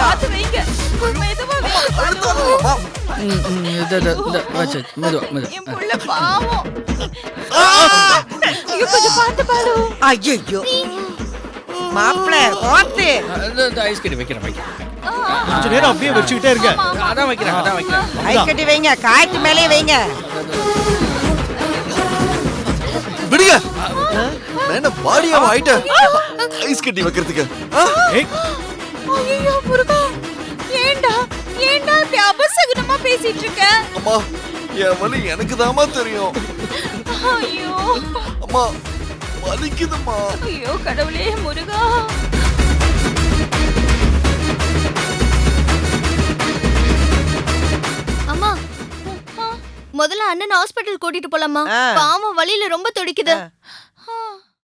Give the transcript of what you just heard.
பாத்து வைங்க. மெதுவா வைங்க. என் புள்ள பாவம். ஐயோ கொஞ்சம் பாத்து பாரு. ஐயோ மாப்பிள்ள பாத்து. ஐஸ் கட்டி வைக்கிறேன். கொஞ்ச நேரம் அப்படியே வச்சுக்கிட்டே இருங்க. அதான் வைக்கிறேன். ஐஸ் கட்டி வைங்க, காய்க்கு மேலே வைங்க. விடுங்க. நான் என்ன பாடியாவ ஆயிட்டேன் ஐஸ் கட்டி வைக்கிறதுக்கு. ஐயோ முருகா, ஏண்டா இப்படி அபசகுனமா பேசிட்டு இருக்க? அம்மா என் வலி எனக்கு தாமா தெரியும். ஐயோ அம்மா வலிக்குதும்மா. ஐயோ கடவுளே முருகா. அம்மா முதல்ல அண்ணன் ஹாஸ்பிடல் கூட்டிட்டு போலாமா? பாவம் வலியில ரொம்ப துடிக்குது.